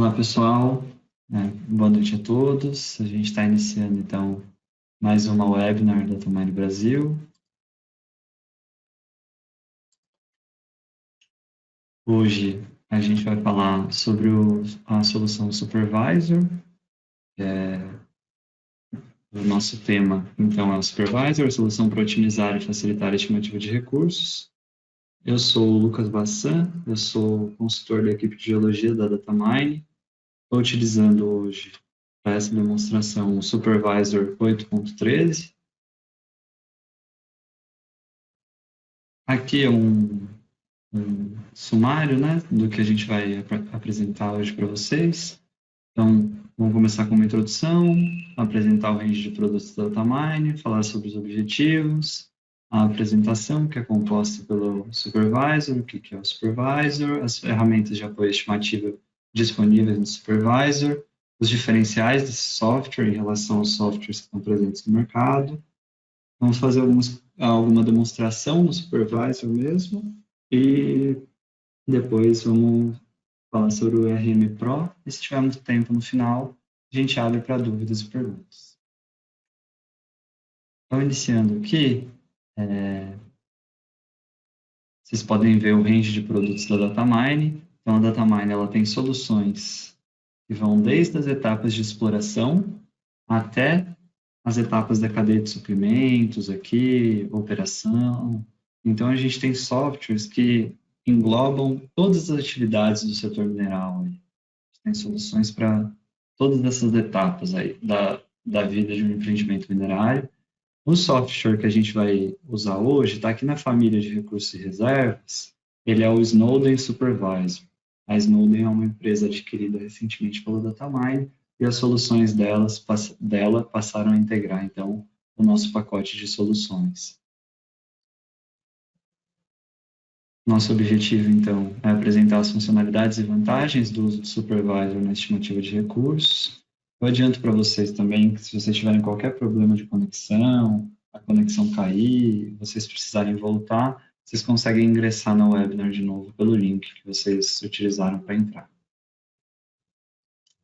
Olá, pessoal. Boa noite a todos. A gente está iniciando, então, mais uma webinar da Datamine Brasil. Hoje, a gente vai falar sobre a solução Supervisor. O nosso tema, então, é o Supervisor, a solução para otimizar e facilitar a estimativa de recursos. Eu sou o Lucas Bassan, eu sou consultor da equipe de geologia da Datamine. Estou utilizando hoje, para essa demonstração, o Supervisor 8.13. Aqui é um sumário, né, do que a gente vai apresentar hoje para vocês. Então, vamos começar com uma introdução, apresentar o range de produtos da Datamine, falar sobre os objetivos, a apresentação, que é composta pelo Supervisor, o que é o Supervisor, as ferramentas de apoio estimativo disponíveis no Supervisor, os diferenciais desse software em relação aos softwares que estão presentes no mercado. Vamos fazer alguma demonstração no Supervisor mesmo, e depois vamos falar sobre o RM Pro, e se tiver muito tempo no final, a gente abre para dúvidas e perguntas. Então, iniciando aqui, vocês podem ver o range de produtos da Datamine. Então, a Datamine ela tem soluções que vão desde as etapas de exploração até as etapas da cadeia de suprimentos aqui, operação. Então, a gente tem softwares que englobam todas as atividades do setor mineral. Tem soluções para todas essas etapas aí da vida de um empreendimento minerário. O software que a gente vai usar hoje está aqui na família de recursos e reservas. Ele é o Snowden Supervisor. A Snowden é uma empresa adquirida recentemente pela Datamine e as soluções dela passaram a integrar, então, o nosso pacote de soluções. Nosso objetivo, então, é apresentar as funcionalidades e vantagens do uso do Supervisor na estimativa de recursos. Eu adianto para vocês também que se vocês tiverem qualquer problema de conexão, a conexão cair, vocês precisarem voltar, vocês conseguem ingressar no webinar de novo pelo link que vocês utilizaram para entrar.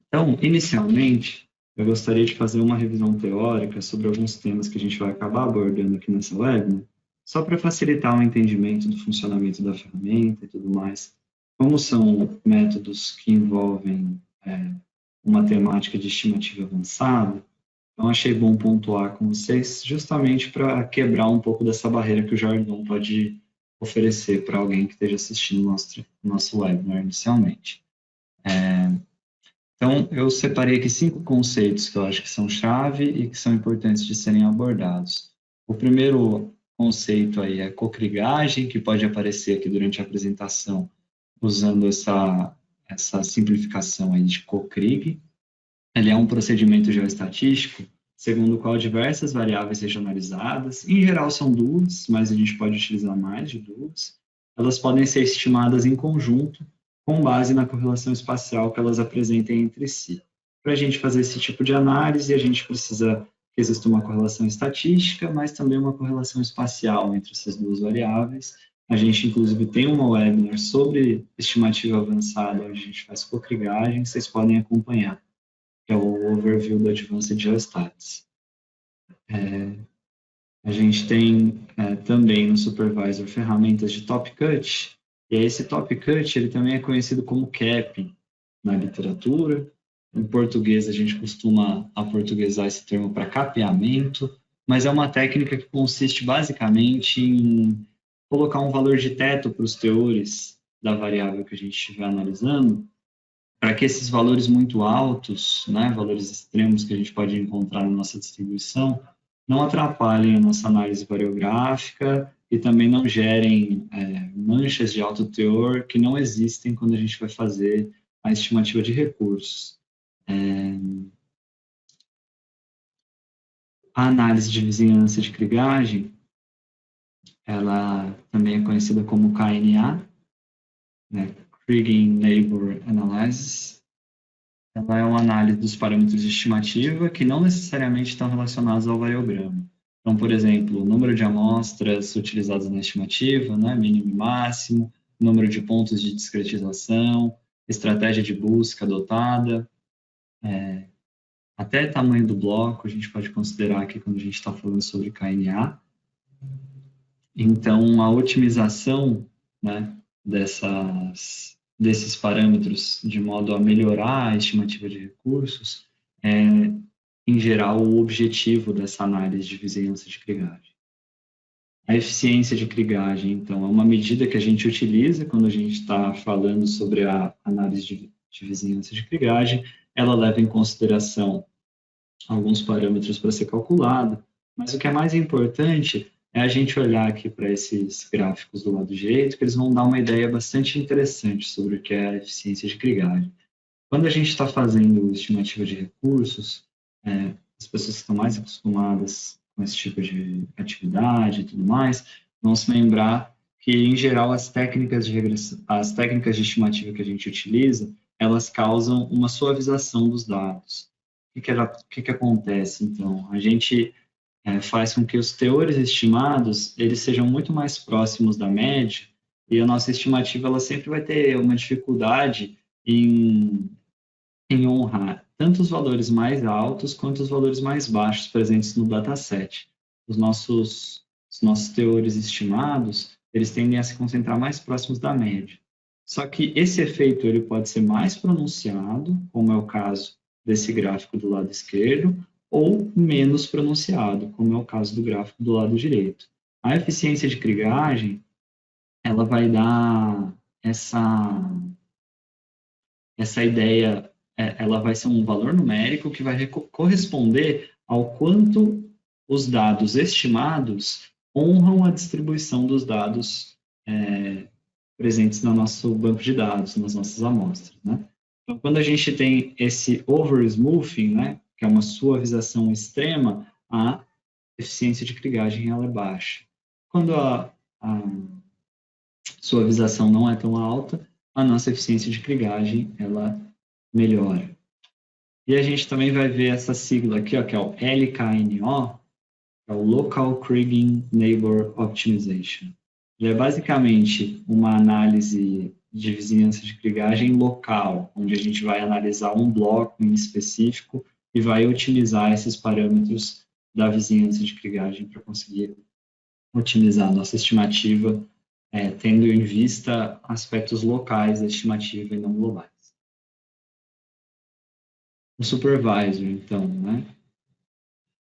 Então, inicialmente, eu gostaria de fazer uma revisão teórica sobre alguns temas que a gente vai acabar abordando aqui nessa webinar, só para facilitar o entendimento do funcionamento da ferramenta e tudo mais. Como são métodos que envolvem uma temática de estimativa avançada, então achei bom pontuar com vocês justamente para quebrar um pouco dessa barreira que o jargão pode oferecer para alguém que esteja assistindo nosso webinar inicialmente. Então, eu separei aqui 5 conceitos que eu acho que são chave e que são importantes de serem abordados. O primeiro conceito aí é cocrigagem, que pode aparecer aqui durante a apresentação, usando essa simplificação aí de cocrig. Ele é um procedimento geoestatístico, segundo o qual diversas variáveis regionalizadas, em geral são duas, mas a gente pode utilizar mais de duas, elas podem ser estimadas em conjunto, com base na correlação espacial que elas apresentem entre si. Para a gente fazer esse tipo de análise, a gente precisa que exista uma correlação estatística, mas também uma correlação espacial entre essas duas variáveis. A gente, inclusive, tem uma webinar sobre estimativa avançada, onde a gente faz cocrigagem, vocês podem acompanhar, que é o overview do Advanced Geostats. A gente tem também no Supervisor ferramentas de top cut, e esse top cut ele também é conhecido como capping na literatura. Em português, a gente costuma aportuguesar esse termo para capeamento, mas é uma técnica que consiste basicamente em colocar um valor de teto para os teores da variável que a gente estiver analisando, para que esses valores muito altos, né, valores extremos que a gente pode encontrar na nossa distribuição, não atrapalhem a nossa análise variográfica e também não gerem manchas de alto teor que não existem quando a gente vai fazer a estimativa de recursos. A análise de vizinhança de krigagem, ela também é conhecida como KNA, né, Kriging Neighbor Analysis. Ela é uma análise dos parâmetros de estimativa que não necessariamente estão relacionados ao variograma. Então, por exemplo, o número de amostras utilizadas na estimativa, né, mínimo e máximo, número de pontos de discretização, estratégia de busca adotada, até tamanho do bloco, a gente pode considerar aqui quando a gente está falando sobre KNA. Então, a otimização, né, desses parâmetros de modo a melhorar a estimativa de recursos é, em geral, o objetivo dessa análise de vizinhança de krigagem. A eficiência de krigagem, então, é uma medida que a gente utiliza quando a gente está falando sobre a análise de vizinhança de krigagem. Ela leva em consideração alguns parâmetros para ser calculado, mas o que é mais importante é a gente olhar aqui para esses gráficos do lado direito, que eles vão dar uma ideia bastante interessante sobre o que é a eficiência de krigagem. Quando a gente está fazendo estimativa de recursos, as pessoas que estão mais acostumadas com esse tipo de atividade e tudo mais, vão se lembrar que, em geral, as técnicas de estimativa que a gente utiliza, elas causam uma suavização dos dados. O que acontece, então? A gente faz com que os teores estimados eles sejam muito mais próximos da média, e a nossa estimativa ela sempre vai ter uma dificuldade em honrar tanto os valores mais altos quanto os valores mais baixos presentes no dataset. Os nossos teores estimados, eles tendem a se concentrar mais próximos da média. Só que esse efeito ele pode ser mais pronunciado, como é o caso desse gráfico do lado esquerdo, ou menos pronunciado, como é o caso do gráfico do lado direito. A eficiência de krigagem, ela vai dar essa ideia, ela vai ser um valor numérico que vai corresponder ao quanto os dados estimados honram a distribuição dos dados presentes no nosso banco de dados, nas nossas amostras, né? Então, quando a gente tem esse over-smoothing, né, que é uma suavização extrema, a eficiência de krigagem ela é baixa. Quando a suavização não é tão alta, a nossa eficiência de krigagem ela melhora. E a gente também vai ver essa sigla aqui, ó, que é o LKNO, que é o Local Kriging Neighbor Optimization. Ele é basicamente uma análise de vizinhança de krigagem local, onde a gente vai analisar um bloco em específico e vai utilizar esses parâmetros da vizinhança de krigagem para conseguir otimizar a nossa estimativa, tendo em vista aspectos locais da estimativa e não globais. O supervisor, então, né?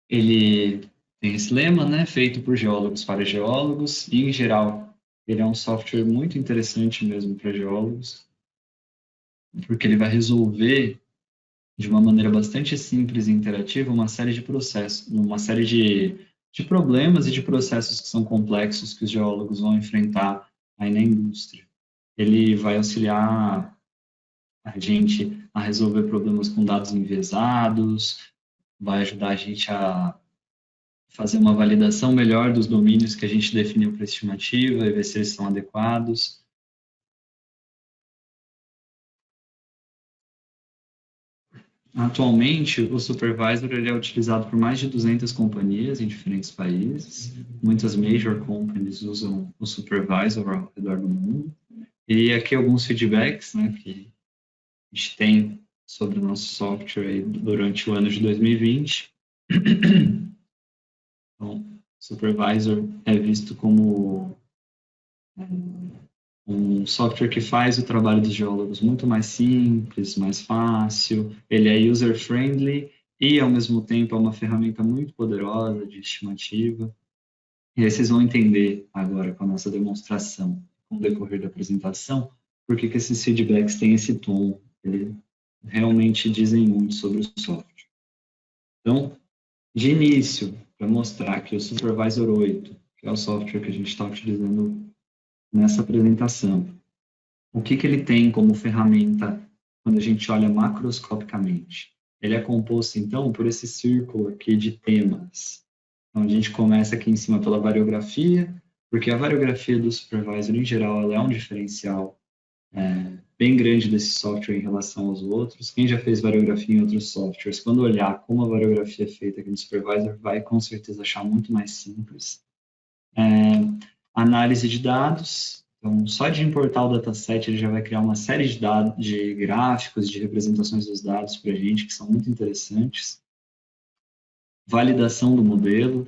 Ele tem esse lema, né? Feito por geólogos para geólogos, e em geral ele é um software muito interessante mesmo para geólogos, porque ele vai resolver de uma maneira bastante simples e interativa uma série de processos, uma série de problemas e de processos que são complexos que os geólogos vão enfrentar aí na indústria. Ele vai auxiliar a gente a resolver problemas com dados enviesados, vai ajudar a gente a fazer uma validação melhor dos domínios que a gente definiu para a estimativa e ver se eles são adequados. Atualmente, o Supervisor ele é utilizado por mais de 200 companhias em diferentes países. Muitas major companies usam o Supervisor ao redor do mundo. E aqui alguns feedbacks, né, que a gente tem sobre o nosso software aí durante o ano de 2020. Então, Supervisor é visto como um software que faz o trabalho dos geólogos muito mais simples, mais fácil, ele é user-friendly e, ao mesmo tempo, é uma ferramenta muito poderosa de estimativa. E aí vocês vão entender agora com a nossa demonstração, com o decorrer da apresentação, por que esses feedbacks têm esse tom, eles realmente dizem muito sobre o software. Então, de início, para mostrar que o Supervisor 8, que é o software que a gente está utilizando nessa apresentação, o que ele tem como ferramenta quando a gente olha macroscopicamente? Ele é composto, então, por esse círculo aqui de temas. Então, a gente começa aqui em cima pela variografia, porque a variografia do Supervisor, em geral, ela é um diferencial bem grande desse software em relação aos outros. Quem já fez variografia em outros softwares, quando olhar como a variografia é feita aqui no Supervisor, vai com certeza achar muito mais simples. Análise de dados, Então, só de importar o dataset, ele já vai criar uma série de dados, de gráficos, de representações dos dados para a gente, que são muito interessantes. Validação do modelo,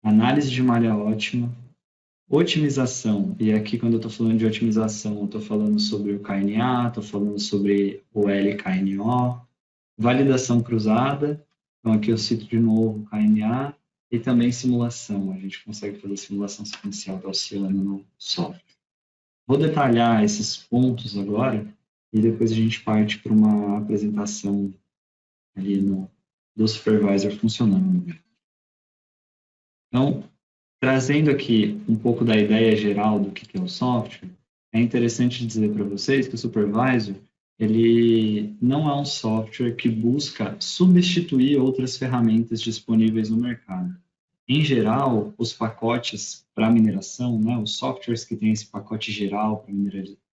análise de malha ótima, otimização, e aqui quando eu estou falando de otimização, eu estou falando sobre o KNA, estou falando sobre o LKNO, validação cruzada, então aqui eu cito de novo o KNA, e também simulação, a gente consegue fazer simulação sequencial gaussiana no software. Vou detalhar esses pontos agora, e depois a gente parte para uma apresentação ali do supervisor funcionando. Então, trazendo aqui um pouco da ideia geral do que é o software, é interessante dizer para vocês que o supervisor, ele não é um software que busca substituir outras ferramentas disponíveis no mercado. Em geral, os pacotes para mineração, né, os softwares que têm esse pacote geral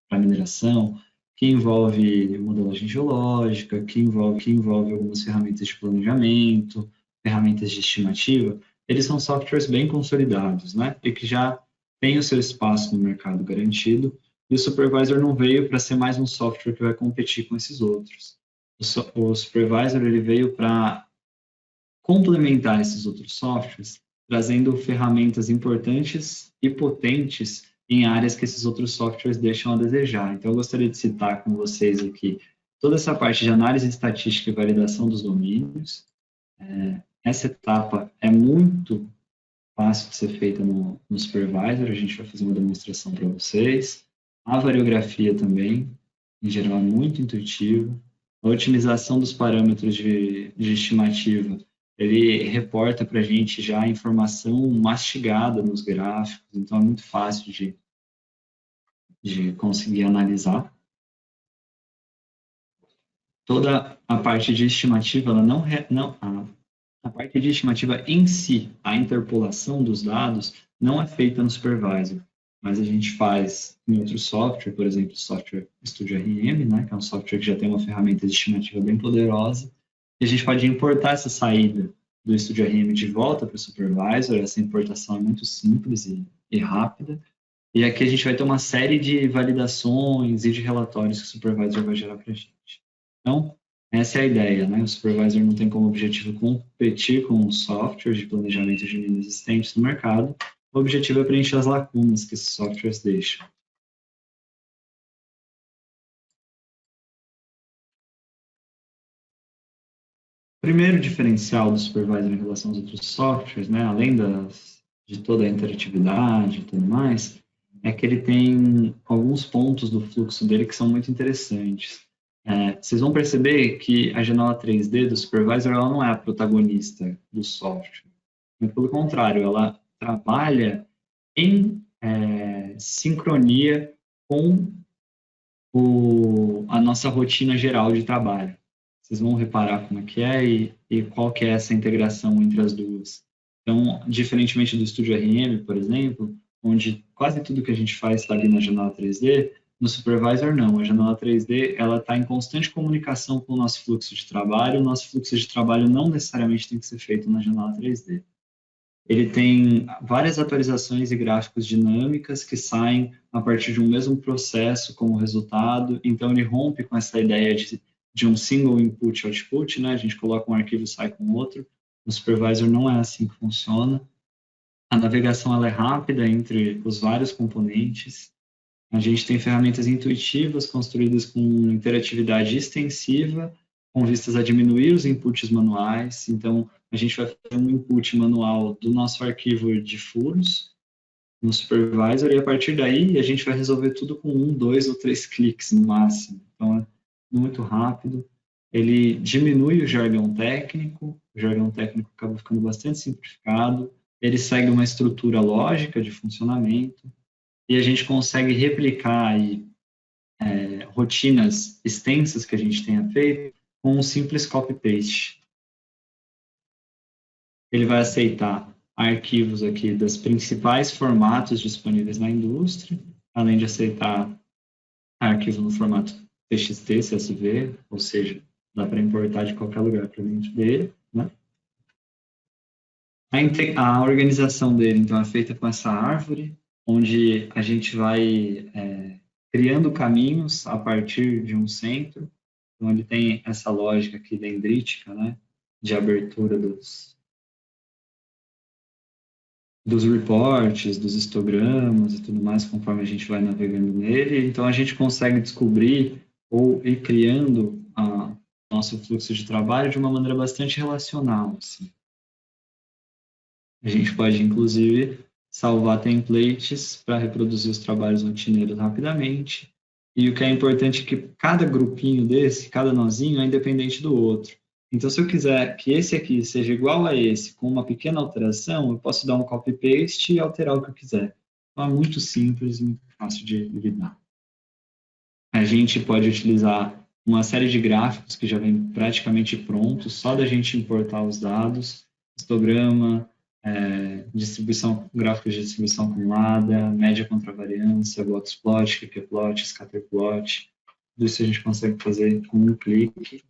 para mineração, que envolve modelagem geológica, que envolve algumas ferramentas de planejamento, ferramentas de estimativa, eles são softwares bem consolidados, né, e que já têm o seu espaço no mercado garantido, e o supervisor não veio para ser mais um software que vai competir com esses outros. O supervisor ele veio para complementar esses outros softwares, trazendo ferramentas importantes e potentes em áreas que esses outros softwares deixam a desejar. Então, eu gostaria de citar com vocês aqui toda essa parte de análise estatística e validação dos domínios. Essa etapa é muito fácil de ser feita no supervisor, a gente vai fazer uma demonstração para vocês. A variografia também, em geral, é muito intuitivo. A otimização dos parâmetros de estimativa, ele reporta para a gente já a informação mastigada nos gráficos, então é muito fácil de conseguir analisar. Toda a parte de estimativa, a parte de estimativa em si, a interpolação dos dados, não é feita no supervisor, mas a gente faz em outro software, por exemplo, o software Studio RM, né, que é um software que já tem uma ferramenta de estimativa bem poderosa, e a gente pode importar essa saída do Studio RM de volta para o supervisor. Essa importação é muito simples e rápida, e aqui a gente vai ter uma série de validações e de relatórios que o supervisor vai gerar para a gente. Então, essa é a ideia, né? O supervisor não tem como objetivo competir com os softwares de planejamento de minas existentes no mercado. O objetivo é preencher as lacunas que esses softwares deixam. O primeiro diferencial do supervisor em relação aos outros softwares, né, além de toda a interatividade e tudo mais, é que ele tem alguns pontos do fluxo dele que são muito interessantes. Vocês vão perceber que a janela 3D do supervisor ela não é a protagonista do software. Muito pelo contrário, ela trabalha em sincronia com a nossa rotina geral de trabalho. Vocês vão reparar como é que é e qual que é essa integração entre as duas. Então, diferentemente do Studio RM, por exemplo, onde quase tudo que a gente faz está ali na janela 3D, no supervisor não. A janela 3D ela está em constante comunicação com o nosso fluxo de trabalho. O nosso fluxo de trabalho não necessariamente tem que ser feito na janela 3D. Ele tem várias atualizações e gráficos dinâmicas que saem a partir de um mesmo processo como resultado. Então, ele rompe com essa ideia de um single input-output, né? A gente coloca um arquivo e sai com outro. No supervisor não é assim que funciona. A navegação ela é rápida entre os vários componentes. A gente tem ferramentas intuitivas construídas com interatividade extensiva, com vistas a diminuir os inputs manuais. Então, a gente vai fazer um input manual do nosso arquivo de furos no supervisor e, a partir daí, a gente vai resolver tudo com 1, 2 ou 3 cliques no máximo. Então, é muito rápido. Ele diminui o jargão técnico acaba ficando bastante simplificado. Ele segue uma estrutura lógica de funcionamento e a gente consegue replicar aí, rotinas extensas que a gente tenha feito com um simples copy-paste. Ele vai aceitar arquivos aqui dos principais formatos disponíveis na indústria, além de aceitar arquivo no formato TXT, CSV, ou seja, dá para importar de qualquer lugar para dentro dele, né? A organização dele, então, é feita com essa árvore, onde a gente vai criando caminhos a partir de um centro. Então, ele tem essa lógica aqui dendrítica, né, de abertura dos reports, dos histogramas e tudo mais, conforme a gente vai navegando nele. Então, a gente consegue descobrir ou ir criando nosso fluxo de trabalho de uma maneira bastante relacional. Assim. A gente pode, inclusive, salvar templates para reproduzir os trabalhos rotineiros rapidamente. E o que é importante é que cada grupinho desse, cada nozinho, é independente do outro. Então, se eu quiser que esse aqui seja igual a esse, com uma pequena alteração, eu posso dar um copy-paste e alterar o que eu quiser. Então, é muito simples e muito fácil de lidar. A gente pode utilizar uma série de gráficos que já vem praticamente prontos, só da gente importar os dados, histograma, gráficos de distribuição acumulada, média contra variância, boxplot, kkplot, scatterplot, tudo isso a gente consegue fazer com um clique.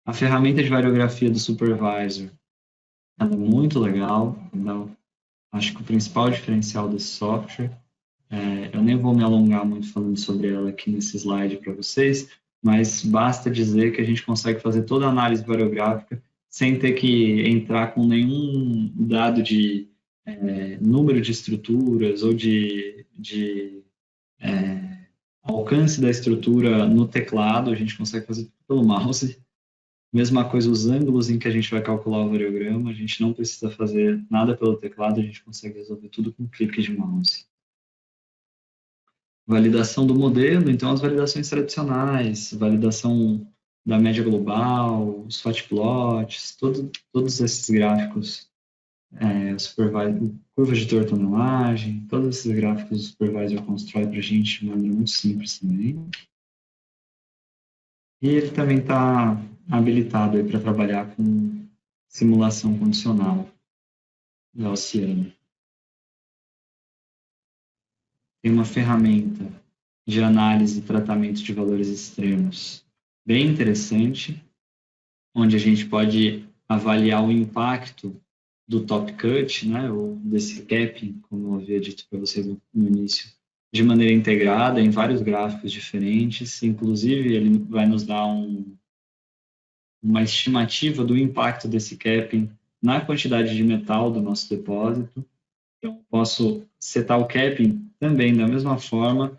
A ferramenta de variografia do Supervisor é muito legal, então, acho que o principal diferencial desse software, eu nem vou me alongar muito falando sobre ela aqui nesse slide para vocês, mas basta dizer que a gente consegue fazer toda a análise variográfica sem ter que entrar com nenhum dado de número de estruturas ou de alcance da estrutura no teclado, a gente consegue fazer tudo pelo mouse. Mesma coisa, os ângulos em que a gente vai calcular o variograma, a gente não precisa fazer nada pelo teclado, a gente consegue resolver tudo com um clique de mouse. Validação do modelo, então as validações tradicionais, validação da média global, os fatplots, todos esses gráficos, curvas de tortonelagem, todos esses gráficos o Supervisor constrói para a gente de maneira muito simples também. E ele também está habilitado para trabalhar com simulação condicional da Oceano. Tem uma ferramenta de análise e tratamento de valores extremos bem interessante, onde a gente pode avaliar o impacto do top cut, né, ou desse capping, como eu havia dito para vocês no início, de maneira integrada em vários gráficos diferentes. Inclusive, ele vai nos dar uma estimativa do impacto desse capping na quantidade de metal do nosso depósito. Então, posso setar o capping também da mesma forma,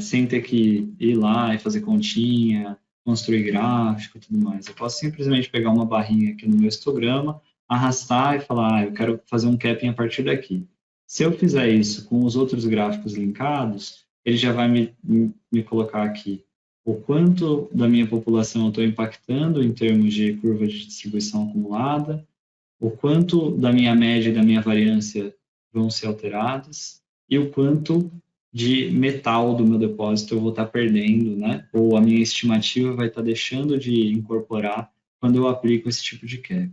sem ter que ir lá e fazer continha, construir gráfico e tudo mais. Eu posso simplesmente pegar uma barrinha aqui no meu histograma, arrastar e falar, eu quero fazer um capping a partir daqui. Se eu fizer isso com os outros gráficos linkados, ele já vai me colocar aqui o quanto da minha população eu estou impactando em termos de curva de distribuição acumulada, o quanto da minha média e da minha variância vão ser alteradas e o quanto de metal do meu depósito eu vou estar perdendo, né? Ou a minha estimativa vai estar deixando de incorporar quando eu aplico esse tipo de cap.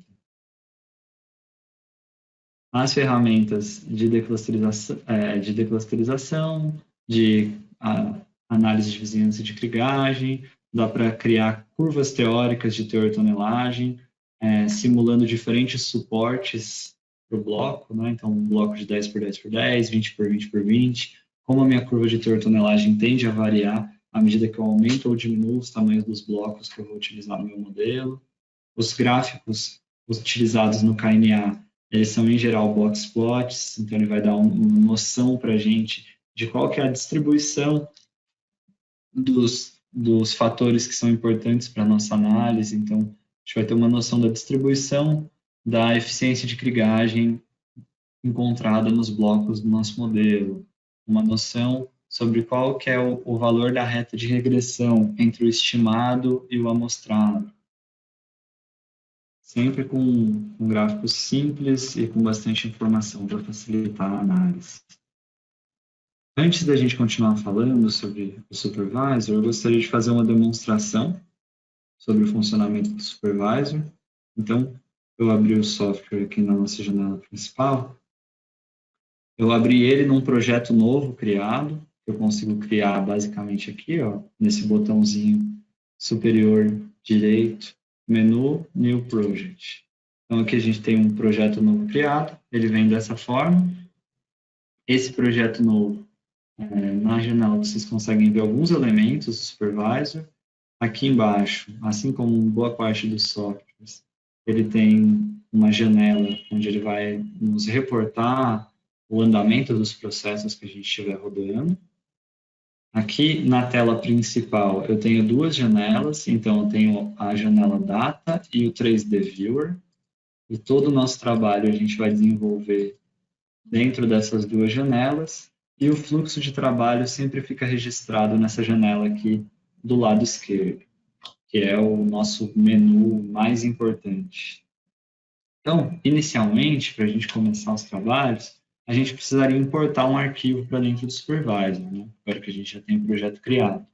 As ferramentas de declusterização, de análise de vizinhança e de krigagem, dá para criar curvas teóricas de teor-tonelagem, simulando diferentes suportes para o bloco, né? Então, um bloco de 10 por 10 por 10, 20 por 20 por 20, como a minha curva de teor-tonelagem tende a variar à medida que eu aumento ou diminuo os tamanhos dos blocos que eu vou utilizar no meu modelo. Os gráficos utilizados no KNA, eles são, em geral, box plots, então ele vai dar uma noção para a gente de qual que é a distribuição dos fatores que são importantes para a nossa análise. Então, a gente vai ter uma noção da distribuição da eficiência de krigagem encontrada nos blocos do nosso modelo, uma noção sobre qual que é o valor da reta de regressão entre o estimado e o amostrado. Sempre com um gráfico simples e com bastante informação para facilitar a análise. Antes da gente continuar falando sobre o Supervisor, eu gostaria de fazer uma demonstração sobre o funcionamento do Supervisor. Então, eu abri o software aqui na nossa janela principal. Eu abri ele num projeto novo criado. Eu consigo criar basicamente aqui, ó, nesse botãozinho superior direito, menu, New Project. Então, aqui a gente tem um projeto novo criado. Ele vem dessa forma. esse projeto novo, na janela vocês conseguem ver alguns elementos do supervisor. Aqui embaixo, assim como boa parte dos softwares, ele tem uma janela onde ele vai nos reportar o andamento dos processos que a gente estiver rodando. Aqui na tela principal eu tenho duas janelas, então eu tenho a janela Data e o 3D Viewer. E todo o nosso trabalho a gente vai desenvolver dentro dessas duas janelas. E o fluxo de trabalho sempre fica registrado nessa janela aqui do lado esquerdo, que é o nosso menu mais importante. Então, inicialmente, para a gente começar os trabalhos, a gente precisaria importar um arquivo para dentro do Supervisor, né? Agora que a gente já tem o projeto criado.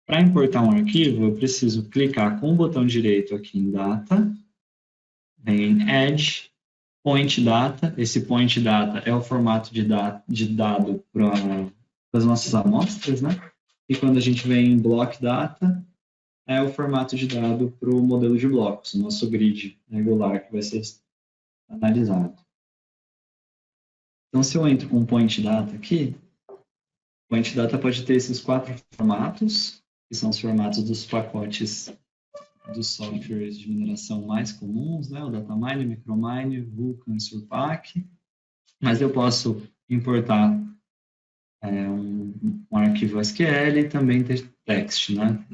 Para importar um arquivo, eu preciso clicar com o botão direito aqui em Data, vem em Add, Point Data. Esse Point Data é o formato de dado para as nossas amostras, né? E quando a gente vem em Block Data, é o formato de dado para o modelo de blocos, o nosso grid regular que vai ser analisado. Então, se eu entro com Point Data aqui, Point Data pode ter esses 4 formatos, que são os formatos dos pacotes dos softwares de mineração mais comuns, né? O Datamine, Micromine, Vulkan e Surpack. Mas eu posso importar um arquivo SQL e também ter text, né?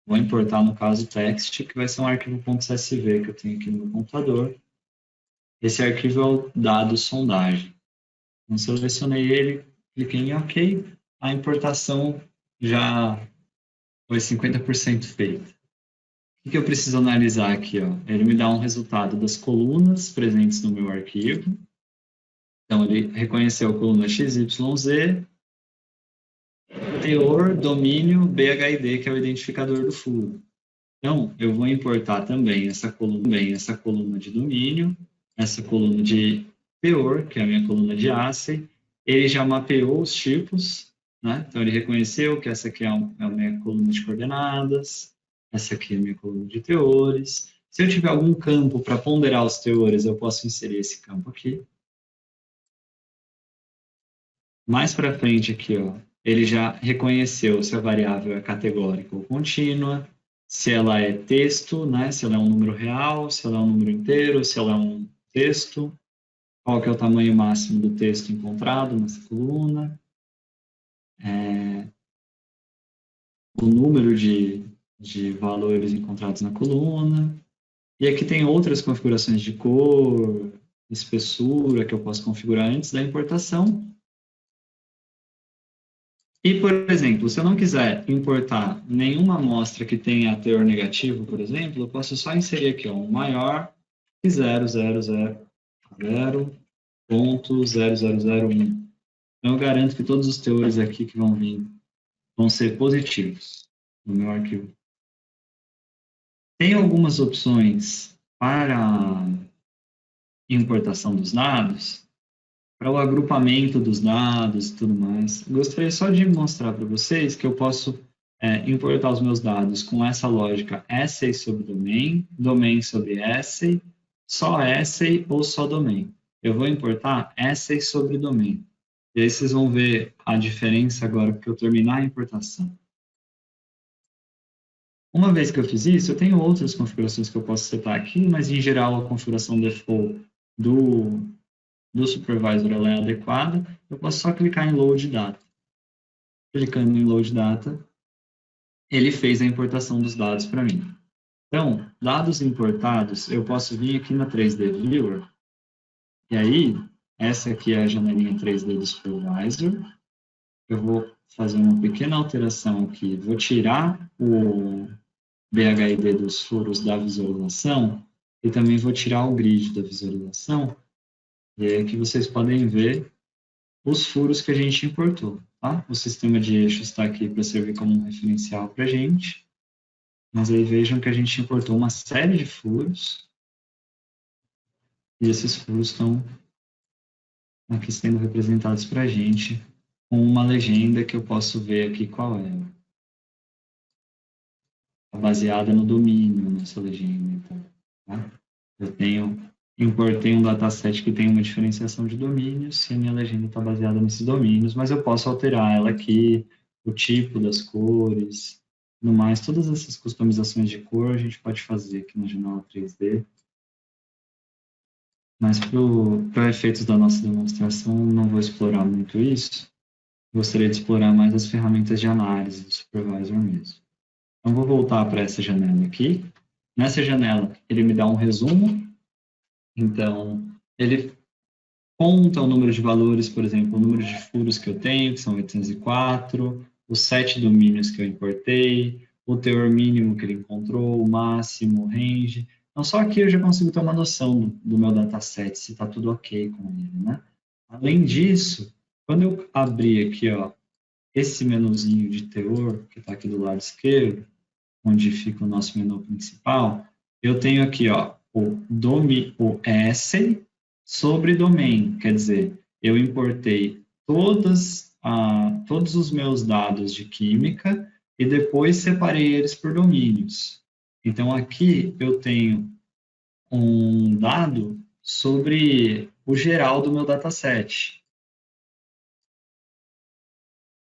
Vou importar, no caso, text, que vai ser um arquivo .csv que eu tenho aqui no meu computador. Esse arquivo é o dado sondagem. Então, selecionei ele, cliquei em OK, a importação já foi 50% feita. O que eu preciso analisar aqui? Ó? Ele me dá um resultado das colunas presentes no meu arquivo. Então, ele reconheceu a coluna XYZ, teor, domínio, BHID, que é o identificador do furo. Então, eu vou importar também essa coluna de domínio, essa coluna de teor, que é a minha coluna de ASCII. Ele já mapeou os tipos, né? Então, ele reconheceu que essa aqui é a minha coluna de coordenadas, essa aqui é a minha coluna de teores. Se eu tiver algum campo para ponderar os teores, eu posso inserir esse campo aqui. Mais para frente aqui, ó, ele já reconheceu se a variável é categórica ou contínua, se ela é texto, né, se ela é um número real, se ela é um número inteiro, se ela é um texto, qual que é o tamanho máximo do texto encontrado nessa coluna, o número de valores encontrados na coluna. E aqui tem outras configurações de cor, espessura, que eu posso configurar antes da importação. E, por exemplo, se eu não quiser importar nenhuma amostra que tenha teor negativo, por exemplo, eu posso só inserir aqui, ó, um maior que 0.0001. Então, eu garanto que todos os teores aqui que vão vir vão ser positivos no meu arquivo. Tem algumas opções para importação dos dados, para o agrupamento dos dados e tudo mais. Gostaria só de mostrar para vocês que eu posso importar os meus dados com essa lógica assay sobre domain, domain sobre assay, só assay ou só domain. Eu vou importar assay sobre domain. E aí vocês vão ver a diferença agora que eu terminar a importação. Uma vez que eu fiz isso, eu tenho outras configurações que eu posso setar aqui, mas em geral a configuração default do supervisor ela é adequada. Eu posso só clicar em Load Data. Clicando em Load Data, ele fez a importação dos dados para mim. Então, dados importados, eu posso vir aqui na 3D Viewer, e aí, essa aqui é a janelinha 3D do Supervisor. Eu vou fazer uma pequena alteração aqui. Vou tirar o BHID dos furos da visualização e também vou tirar o grid da visualização. E aí aqui vocês podem ver os furos que a gente importou. Tá? O sistema de eixos está aqui para servir como um referencial para a gente. Mas aí vejam que a gente importou uma série de furos. E esses furos estão aqui sendo representados para a gente com uma legenda que eu posso ver aqui qual é. Está baseada no domínio nessa legenda. Então, tá? Eu tenho importei um dataset que tem uma diferenciação de domínios, e a minha legenda está baseada nesses domínios, mas eu posso alterar ela aqui, o tipo das cores, no mais, todas essas customizações de cor a gente pode fazer aqui na janela 3D. Mas para efeitos da nossa demonstração, não vou explorar muito isso. Gostaria de explorar mais as ferramentas de análise do Supervisor mesmo. Então, vou voltar para essa janela aqui. Nessa janela, ele me dá um resumo. Então, ele conta o número de valores, por exemplo, o número de furos que eu tenho, que são 804, os 7 domínios que eu importei, o teor mínimo que ele encontrou, o máximo, o range. Então, só aqui eu já consigo ter uma noção do meu dataset, se está tudo ok com ele, né? Além disso, quando eu abrir aqui, ó, esse menuzinho de teor, que está aqui do lado esquerdo, onde fica o nosso menu principal, eu tenho aqui, ó, o essay sobre domain, quer dizer, eu importei todos os meus dados de química e depois separei eles por domínios. Então, aqui eu tenho um dado sobre o geral do meu dataset.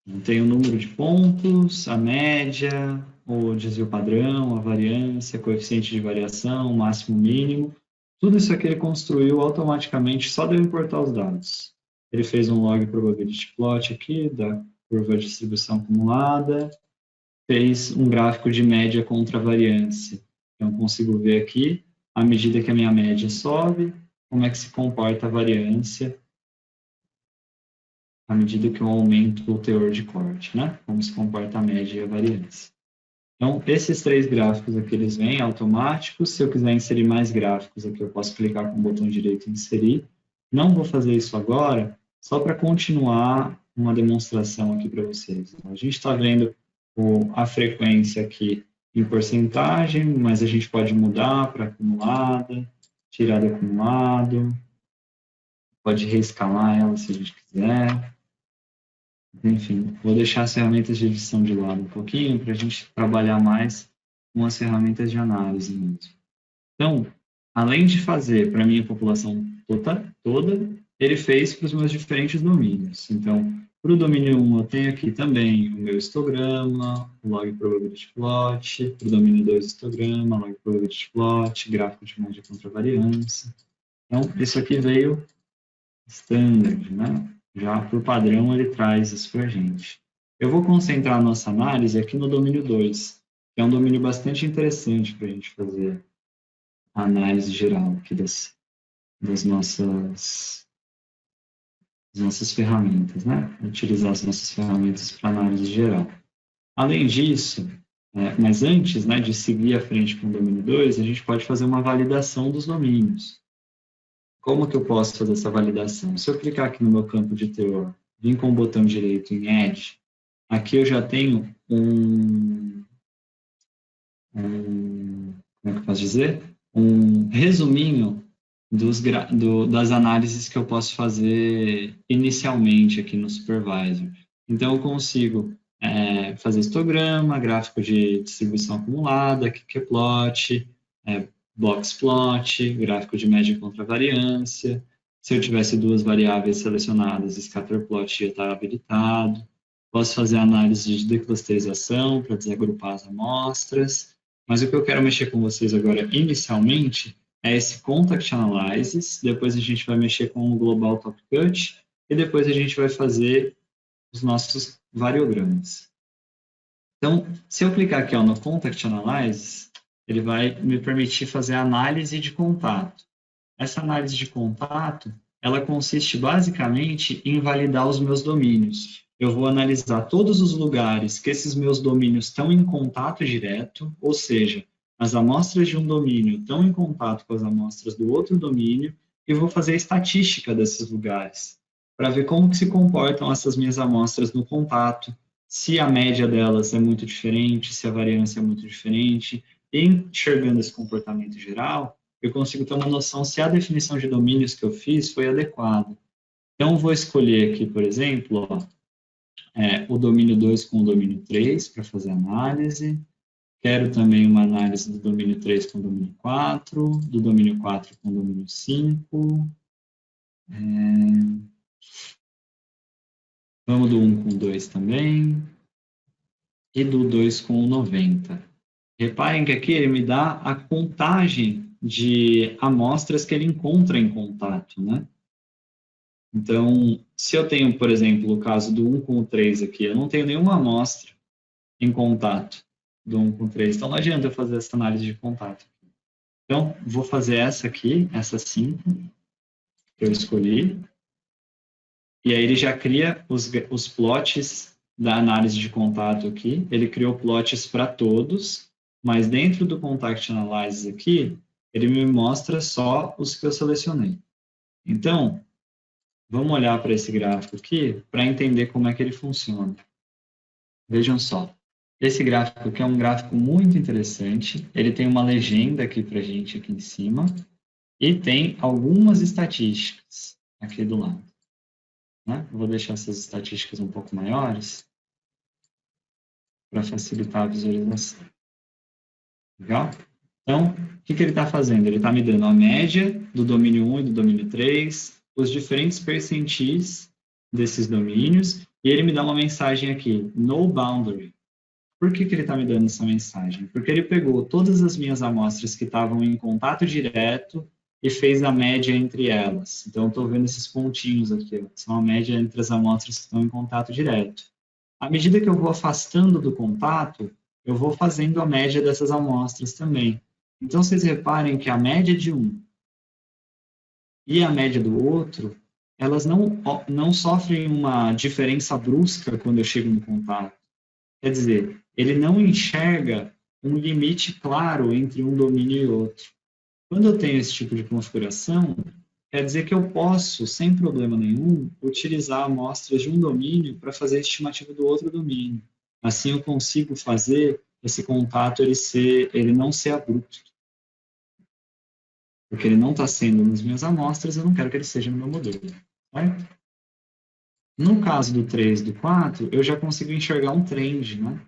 Eu tenho o número de pontos, a média, o desvio padrão, a variância, coeficiente de variação, máximo, mínimo. Tudo isso aqui ele construiu automaticamente só de eu importar os dados. Ele fez um log probability plot aqui da curva de distribuição acumulada, fez um gráfico de média contra variância. Então, eu consigo ver aqui, à medida que a minha média sobe, como é que se comporta a variância à medida que eu aumento o teor de corte, né? Como se comporta a média e a variância. Então, esses 3 gráficos aqui, eles vêm automáticos. Se eu quiser inserir mais gráficos aqui, eu posso clicar com o botão direito e inserir. Não vou fazer isso agora, só para continuar uma demonstração aqui para vocês. A gente está vendo a frequência aqui em porcentagem, mas a gente pode mudar para acumulada, tirar do acumulado, pode reescalar ela se a gente quiser. Enfim, vou deixar as ferramentas de edição de lado um pouquinho para a gente trabalhar mais com as ferramentas de análise mesmo. Então, além de fazer para a minha população toda, ele fez para os meus diferentes domínios. Então, para o domínio 1, eu tenho aqui também o meu histograma, o log probability plot, para o domínio 2, histograma, log probability plot, gráfico de média contra variância. Então, isso aqui veio standard, né? Já por padrão ele traz isso para a gente. Eu vou concentrar a nossa análise aqui no domínio 2, que é um domínio bastante interessante para a gente fazer a análise geral aqui das nossas ferramentas, né? Utilizar as nossas ferramentas para análise geral. Além disso, mas antes, né, de seguir à frente com o domínio 2, a gente pode fazer uma validação dos domínios. Como que eu posso fazer essa validação? Se eu clicar aqui no meu campo de teor, vir com o botão direito em Add, aqui eu já tenho como é que eu posso dizer? Um resuminho das análises que eu posso fazer inicialmente aqui no Supervisor. Então, eu consigo fazer histograma, gráfico de distribuição acumulada, Kkplot, boxplot, gráfico de média contra variância. Se eu tivesse 2 variáveis selecionadas, scatterplot ia estar habilitado. Posso fazer análise de declusterização para desagrupar as amostras. Mas o que eu quero mexer com vocês agora, inicialmente, é esse Contact Analysis. Depois a gente vai mexer com o Global Top Cut. E depois a gente vai fazer os nossos variogramas. Então, se eu clicar aqui no Contact Analysis, ele vai me permitir fazer a análise de contato. Essa análise de contato, ela consiste basicamente em validar os meus domínios. Eu vou analisar todos os lugares que esses meus domínios estão em contato direto, ou seja, as amostras de um domínio estão em contato com as amostras do outro domínio, e vou fazer a estatística desses lugares, para ver como que se comportam essas minhas amostras no contato, se a média delas é muito diferente, se a variância é muito diferente. E enxergando esse comportamento geral, eu consigo ter uma noção se a definição de domínios que eu fiz foi adequada. Então, vou escolher aqui, por exemplo, o domínio 2 com o domínio 3 para fazer análise. Quero também uma análise do domínio 3 com domínio 4, do domínio 4 com domínio 5. Vamos do 1 com 2 também. E do 2 com 90. Reparem que aqui ele me dá a contagem de amostras que ele encontra em contato, né? Então, se eu tenho, por exemplo, o caso do 1 com o 3 aqui, eu não tenho nenhuma amostra em contato do 1 com 3, então não adianta eu fazer essa análise de contato. Então, vou fazer essa aqui, essa 5, que eu escolhi, e aí ele já cria os plots da análise de contato aqui, ele criou plots para todos, mas dentro do Contact Analysis aqui, ele me mostra só os que eu selecionei. Então, vamos olhar para esse gráfico aqui para entender como é que ele funciona. Vejam só. Esse gráfico aqui é um gráfico muito interessante. Ele tem uma legenda aqui para a gente aqui em cima e tem algumas estatísticas aqui do lado. Né? Eu vou deixar essas estatísticas um pouco maiores para facilitar a visualização. Legal? Então, o que ele está fazendo? Ele está me dando a média do domínio 1 e do domínio 3, os diferentes percentis desses domínios, e ele me dá uma mensagem aqui, no boundary. Por que ele está me dando essa mensagem? Porque ele pegou todas as minhas amostras que estavam em contato direto e fez a média entre elas. Então, eu estou vendo esses pontinhos aqui, ó, são a média entre as amostras que estão em contato direto. À medida que eu vou afastando do contato, eu vou fazendo a média dessas amostras também. Então, vocês reparem que a média de um e a média do outro, elas não sofrem uma diferença brusca quando eu chego no contato. Quer dizer, ele não enxerga um limite claro entre um domínio e outro. Quando eu tenho esse tipo de configuração, quer dizer que eu posso, sem problema nenhum, utilizar amostras de um domínio para fazer a estimativa do outro domínio. Assim eu consigo fazer esse contato ele não ser abrupto. Porque ele não está sendo nas minhas amostras, eu não quero que ele seja no meu modelo. Certo? No caso do 3 e do 4, eu já consigo enxergar um trend, né?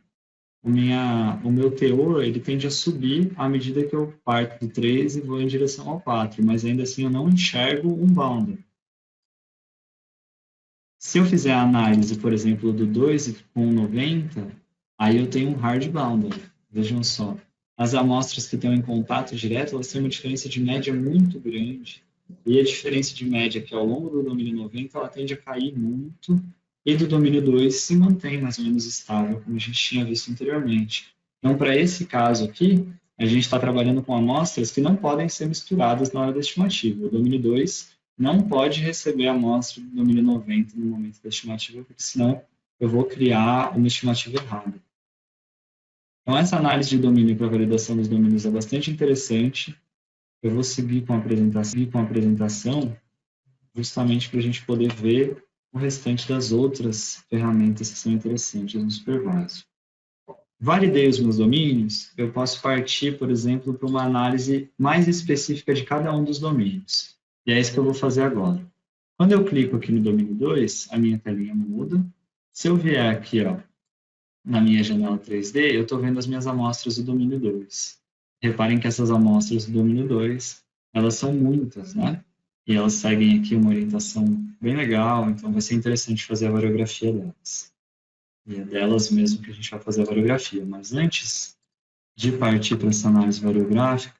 O meu teor, ele tende a subir à medida que eu parto do 3 e vou em direção ao 4, mas ainda assim eu não enxergo um boundary. Se eu fizer a análise, por exemplo, do 2 com 90, aí eu tenho um hard boundary. Vejam só. As amostras que estão em contato direto, elas têm uma diferença de média muito grande. E a diferença de média, que ao longo do domínio 90, ela tende a cair muito, e do domínio 2 se mantém mais ou menos estável, como a gente tinha visto anteriormente. Então, para esse caso aqui, a gente está trabalhando com amostras que não podem ser misturadas na hora da estimativa. O domínio 2 não pode receber a amostra do domínio 90 no momento da estimativa, porque senão eu vou criar uma estimativa errada. Então, essa análise de domínio para validação dos domínios é bastante interessante. Eu vou seguir com a apresentação justamente para a gente poder ver o restante das outras ferramentas que são interessantes no Supervisor. Validei os meus domínios, eu posso partir, por exemplo, para uma análise mais específica de cada um dos domínios. E é isso que eu vou fazer agora. Quando eu clico aqui no domínio 2, a minha telinha muda. Se eu vier aqui, ó, na minha janela 3D, eu estou vendo as minhas amostras do domínio 2. Reparem que essas amostras do domínio 2, elas são muitas, né? E elas seguem aqui uma orientação bem legal, então vai ser interessante fazer a variografia delas. E é delas mesmo que a gente vai fazer a variografia. Mas antes de partir para essa análise variográfica,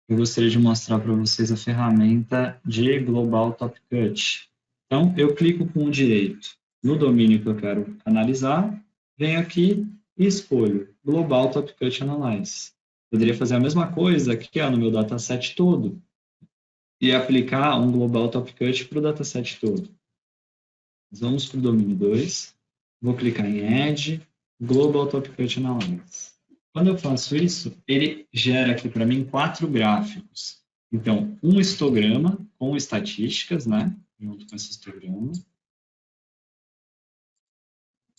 eu gostaria de mostrar para vocês a ferramenta de Global Top Cut. Então, eu clico com o direito no domínio que eu quero analisar, venho aqui e escolho Global Top Cut Analysis. Poderia fazer a mesma coisa aqui no meu dataset todo e aplicar um Global Top Cut para o dataset todo. Vamos para o domínio 2, vou clicar em Add, Global Top Cut Analysis. Quando eu faço isso, ele gera aqui para mim 4 gráficos. Então, um histograma com estatísticas, né? Junto com esse histograma.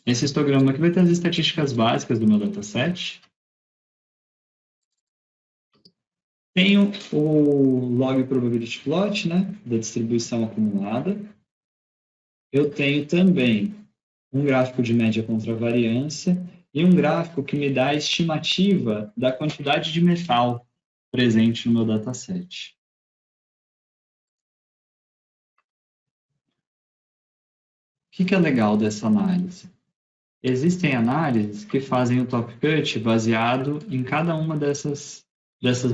Esse histograma aqui vai ter as estatísticas básicas do meu dataset. Tenho o log probability plot, né, da distribuição acumulada. Eu tenho também um gráfico de média contra variância e um gráfico que me dá a estimativa da quantidade de metal presente no meu dataset. O que é legal dessa análise? Existem análises que fazem o top cut baseado em cada uma dessas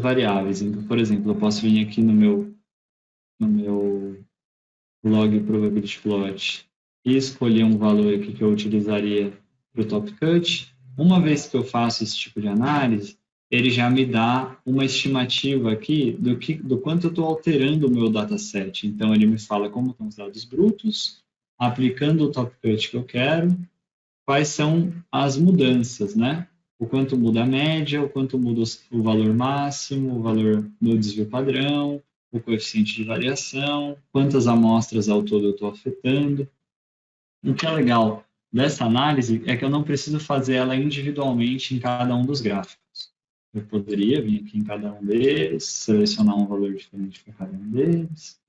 variáveis. Então, por exemplo, eu posso vir aqui no meu log probability plot e escolher um valor aqui que eu utilizaria para o top cut. Uma vez que eu faço esse tipo de análise, ele já me dá uma estimativa aqui do quanto eu estou alterando o meu dataset. Então, ele me fala como estão os dados brutos, aplicando o top cut que eu quero, quais são as mudanças, né? O quanto muda a média, o quanto muda o valor máximo, o valor do desvio padrão, o coeficiente de variação, quantas amostras ao todo eu estou afetando. O que é legal dessa análise é que eu não preciso fazer ela individualmente em cada um dos gráficos. Eu poderia vir aqui em cada um deles, selecionar um valor diferente para cada um deles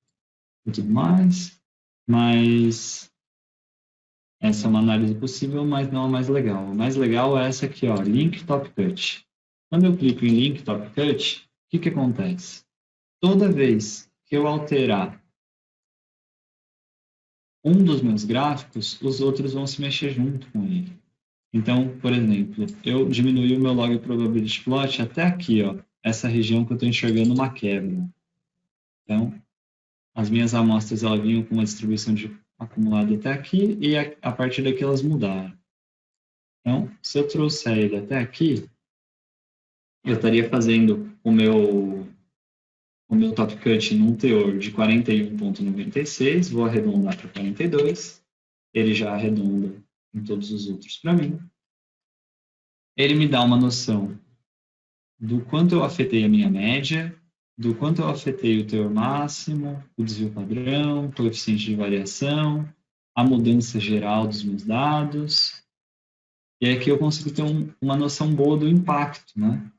e tudo mais, mas essa é uma análise possível, mas não a mais legal. A mais legal é essa aqui, ó, Link Top Cut. Quando eu clico em Link Top Cut, o que acontece? Toda vez que eu alterar um dos meus gráficos, os outros vão se mexer junto com ele. Então, por exemplo, eu diminui o meu log probability plot até aqui, ó, essa região que eu estou enxergando uma quebra. Então, as minhas amostras elas vinham com uma distribuição de acumulado até aqui e a partir daqui elas mudaram. Então, se eu trouxer ele até aqui, eu estaria fazendo o meu top cut num teor de 41,96, vou arredondar para 42, ele já arredonda em todos os outros para mim. Ele me dá uma noção do quanto eu afetei a minha média, do quanto eu afetei o teor máximo, o desvio padrão, o coeficiente de variação, a mudança geral dos meus dados. E aqui eu consigo ter uma noção boa do impacto, né?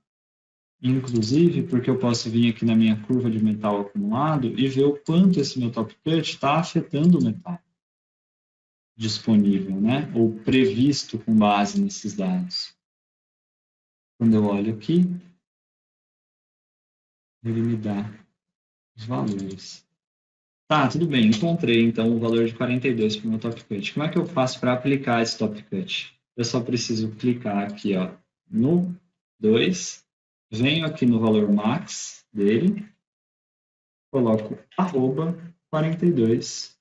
Inclusive, porque eu posso vir aqui na minha curva de metal acumulado e ver o quanto esse meu top cut está afetando o metal disponível, né? Ou previsto com base nesses dados. Quando eu olho aqui, ele me dá os valores. Tá, tudo bem, encontrei então o valor de 42 para o meu top cut. Como é que eu faço para aplicar esse top cut? Eu só preciso clicar aqui, ó, no 2, venho aqui no valor max dele, coloco @42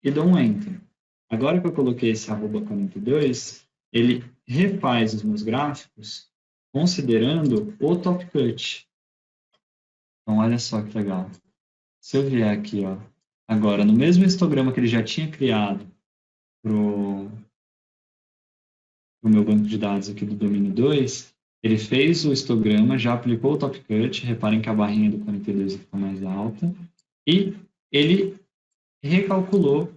e dou um enter. Agora que eu coloquei esse @42, ele refaz os meus gráficos considerando o top cut. Então, olha só que legal. Se eu vier aqui, ó, agora, no mesmo histograma que ele já tinha criado para o meu banco de dados aqui do domínio 2, ele fez o histograma, já aplicou o top cut, reparem que a barrinha do 42 ficou mais alta, e ele recalculou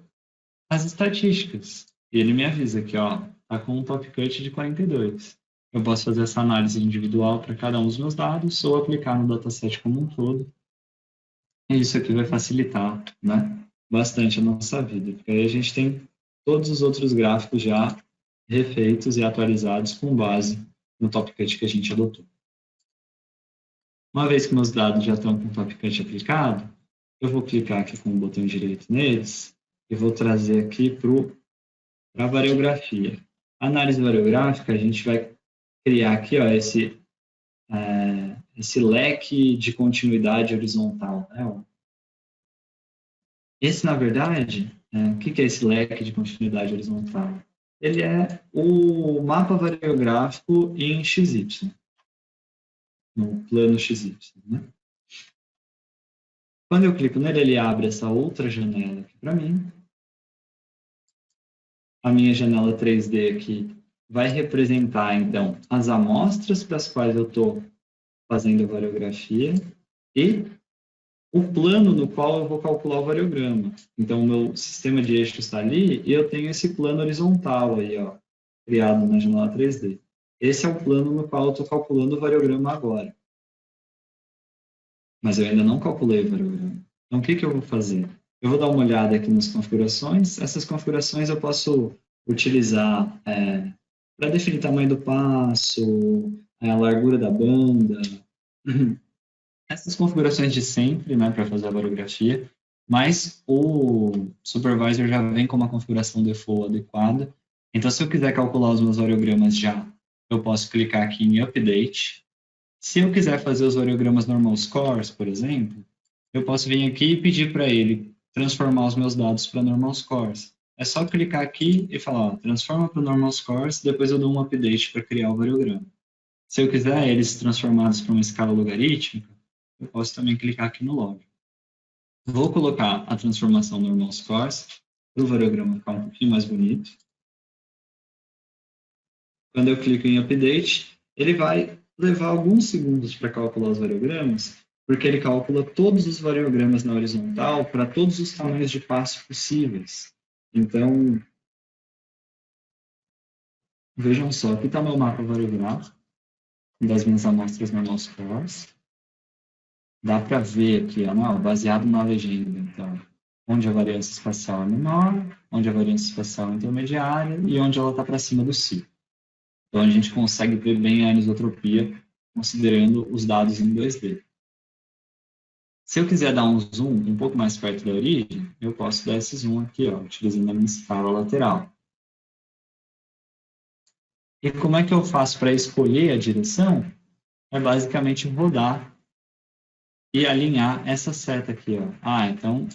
as estatísticas. E ele me avisa aqui, ó, tá com um top cut de 42. Eu posso fazer essa análise individual para cada um dos meus dados ou aplicar no dataset como um todo. E isso aqui vai facilitar, né, bastante a nossa vida, porque aí a gente tem todos os outros gráficos já refeitos e atualizados com base no top cut que a gente adotou. Uma vez que meus dados já estão com o top cut aplicado, eu vou clicar aqui com o botão direito neles e vou trazer aqui para a variografia. A análise variográfica, a gente vai criar aqui, ó, esse leque de continuidade horizontal, né? Esse, na verdade, o que é esse leque de continuidade horizontal? Ele é o mapa variográfico em XY, no plano XY, né? Quando eu clico nele, ele abre essa outra janela aqui para mim. A minha janela 3D aqui vai representar, então, as amostras para as quais eu estou fazendo a variografia e o plano no qual eu vou calcular o variograma. Então, o meu sistema de eixo está ali e eu tenho esse plano horizontal aí, ó, criado na janela 3D. Esse é o plano no qual eu estou calculando o variograma agora. Mas eu ainda não calculei o variograma. Então, o que eu vou fazer? Eu vou dar uma olhada aqui nas configurações. Essas configurações eu posso utilizar Para definir tamanho do passo, a largura da banda, essas configurações de sempre, né, para fazer a variografia, mas o supervisor já vem com uma configuração default adequada. Então, se eu quiser calcular os meus variogramas já, eu posso clicar aqui em Update. Se eu quiser fazer os variogramas normal scores, por exemplo, eu posso vir aqui e pedir para ele transformar os meus dados para normal scores. É só clicar aqui e falar, ó, transforma para normal scores, depois eu dou um update para criar o variograma. Se eu quiser eles transformados para uma escala logarítmica, eu posso também clicar aqui no log. Vou colocar a transformação normal scores para o variograma ficar um pouquinho mais bonito. Quando eu clico em update, ele vai levar alguns segundos para calcular os variogramas, porque ele calcula todos os variogramas na horizontal para todos os tamanhos de passo possíveis. Então, vejam só, aqui está meu mapa variográfico das minhas amostras normal scores. Dá para ver aqui, ó, não, baseado na legenda, então, onde a variância espacial é menor, onde a variância espacial é intermediária e onde ela está para cima do ciclo. Então, a gente consegue ver bem a anisotropia considerando os dados em 2D. Se eu quiser dar um zoom um pouco mais perto da origem, eu posso dar esse zoom aqui, ó, utilizando a minha escala lateral. E como é que eu faço para escolher a direção? É basicamente rodar e alinhar essa seta aqui, ó. Ah, então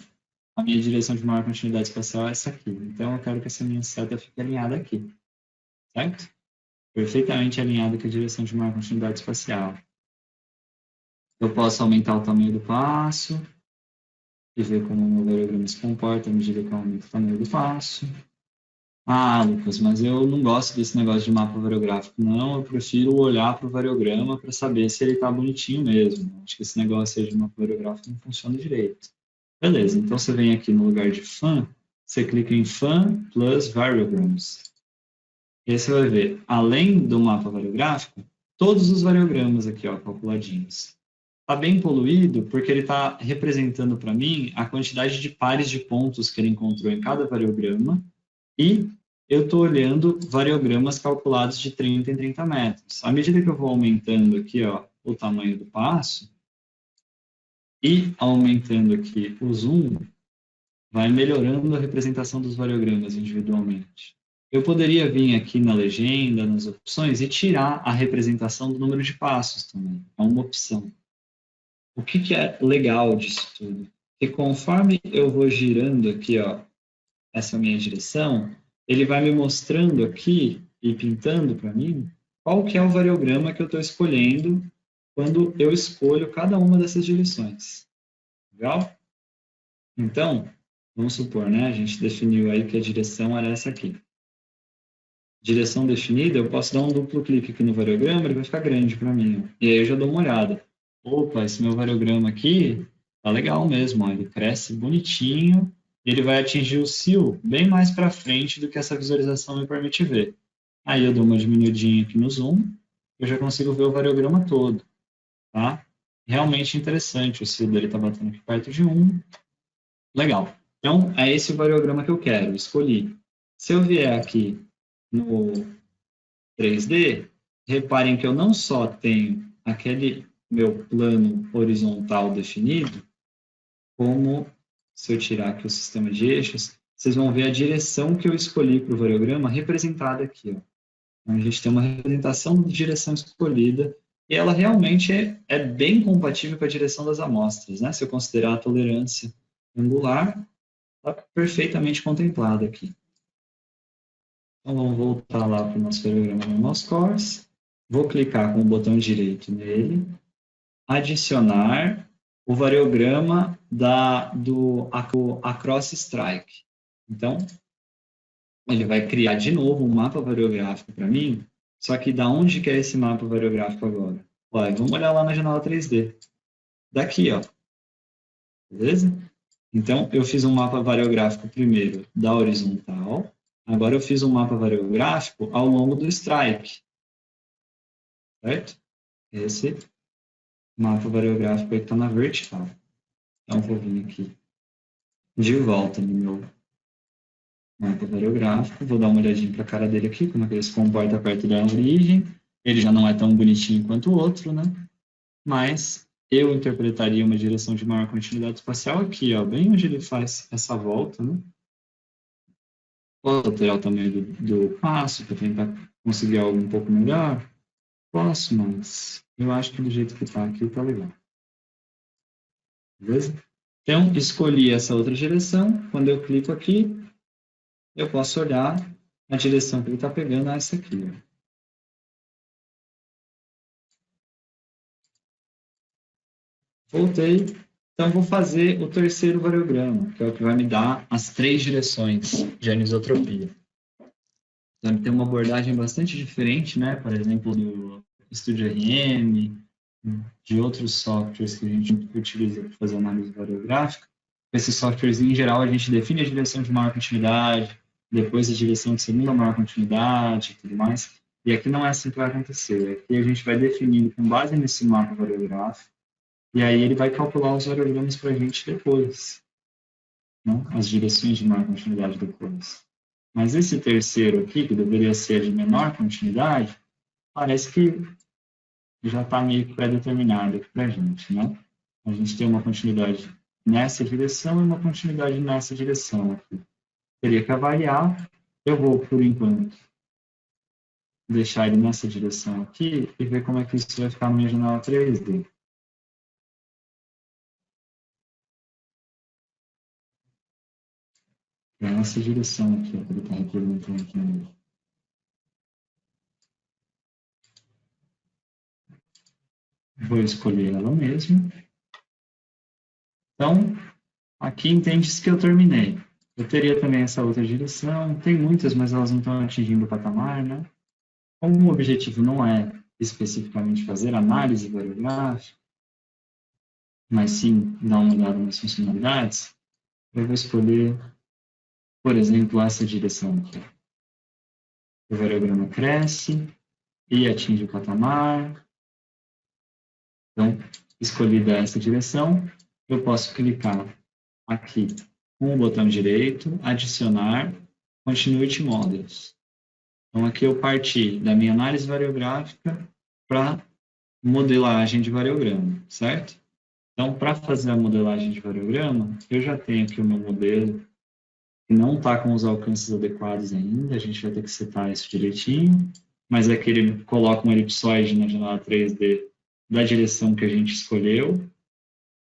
a minha direção de maior continuidade espacial é essa aqui. Então eu quero que essa minha seta fique alinhada aqui, certo? Perfeitamente alinhada com a direção de maior continuidade espacial. Eu posso aumentar o tamanho do passo e ver como o meu variograma se comporta à medida que eu aumento o tamanho do passo. Ah, Lucas, mas eu não gosto desse negócio de mapa variográfico, não. Eu prefiro olhar para o variograma para saber se ele está bonitinho mesmo. Acho que esse negócio aí de mapa variográfico não funciona direito. Beleza, então você vem aqui no lugar de Fan, você clica em Fan plus Variograms. E aí você vai ver, além do mapa variográfico, todos os variogramas aqui, ó, calculadinhos. Está bem poluído porque ele está representando para mim a quantidade de pares de pontos que ele encontrou em cada variograma e eu estou olhando variogramas calculados de 30 em 30 metros. À medida que eu vou aumentando aqui, ó, o tamanho do passo e aumentando aqui o zoom, vai melhorando a representação dos variogramas individualmente. Eu poderia vir aqui na legenda, nas opções, e tirar a representação do número de passos também. É uma opção. O que é legal disso tudo? Que conforme eu vou girando aqui, ó, essa minha direção, ele vai me mostrando aqui e pintando para mim qual que é o variograma que eu estou escolhendo quando eu escolho cada uma dessas direções. Legal? Então, vamos supor, né? A gente definiu aí que a direção era essa aqui. Direção definida, eu posso dar um duplo clique aqui no variograma, ele vai ficar grande para mim. Ó. E aí eu já dou uma olhada. Opa, esse meu variograma aqui tá legal mesmo, ó. Ele cresce bonitinho, e ele vai atingir o céu bem mais para frente do que essa visualização me permite ver. Aí eu dou uma diminuidinha aqui no zoom, eu já consigo ver o variograma todo, tá? Realmente interessante, o céu dele tá batendo aqui perto de 1. Legal. Então, é esse o variograma que eu quero, escolhi. Se eu vier aqui no 3D, reparem que eu não só tenho aquele meu plano horizontal definido, como, se eu tirar aqui o sistema de eixos, vocês vão ver a direção que eu escolhi para o variograma representada aqui. Ó. Então, a gente tem uma representação de direção escolhida e ela realmente é bem compatível com a direção das amostras. Né? Se eu considerar a tolerância angular, está perfeitamente contemplada aqui. Então, vamos voltar lá para o nosso variograma normal scores. Vou clicar com o botão direito nele, adicionar o variograma do Across Strike. Então, ele vai criar de novo um mapa variográfico para mim, só que da onde que é esse mapa variográfico agora? Olha, vamos olhar lá na janela 3D. Daqui, ó. Beleza? Então, eu fiz um mapa variográfico primeiro da horizontal, agora eu fiz um mapa variográfico ao longo do strike. Certo? Esse mapa variográfico aí está na vertical. Então, vou vir aqui de volta no meu Mapa variográfico, vou dar uma olhadinha para a cara dele aqui, como é que ele se comporta perto da origem. Ele já não é tão bonitinho quanto o outro, né? Mas eu interpretaria uma direção de maior continuidade espacial aqui, ó, bem onde ele faz essa volta, né? Posso alterar o tamanho do passo para tentar conseguir algo um pouco melhor? Posso, mas eu acho que do jeito que está aqui está legal. Beleza? Então, escolhi essa outra direção. Quando eu clico aqui, eu posso olhar a direção que ele está pegando, essa aqui. Ó. Voltei. Então, vou fazer o terceiro variograma, que é o que vai me dar as 3 direções de anisotropia. Então, ele tem uma abordagem bastante diferente, né? Por exemplo, do StudioRM, de outros softwares que a gente utiliza para fazer análise variográfica. Esses softwares, em geral, a gente define a direção de maior continuidade, depois a direção de segunda maior continuidade e tudo mais. E aqui não é assim que vai acontecer. Aqui a gente vai definindo com base nesse mapa variográfico, e aí ele vai calcular os variogramas para a gente depois, né? As direções de maior continuidade depois. Mas esse terceiro aqui, que deveria ser de menor continuidade, parece que já está meio que pré-determinado aqui para a gente, né? A gente tem uma continuidade nessa direção e uma continuidade nessa direção aqui. Teria que avaliar. Eu vou, por enquanto, deixar ele nessa direção aqui e ver como é que isso vai ficar na minha janela 3D. É nessa direção aqui, que ele está representando aqui no Vou escolher ela mesma. Então, aqui entende-se que eu terminei. Eu teria também essa outra direção. Tem muitas, mas elas não estão atingindo o patamar, né? Como o objetivo não é especificamente fazer análise variográfica, mas sim dar uma olhada nas funcionalidades, eu vou escolher, por exemplo, essa direção aqui. O variograma cresce e atinge o patamar. Então, escolhida essa direção, eu posso clicar aqui com o botão direito, adicionar Continuity Models. Então, aqui eu parti da minha análise variográfica para modelagem de variograma, certo? Então, para fazer a modelagem de variograma, eu já tenho aqui o meu modelo, que não está com os alcances adequados ainda, a gente vai ter que setar isso direitinho, mas é que ele coloca um elipsoide na janela 3D da direção que a gente escolheu.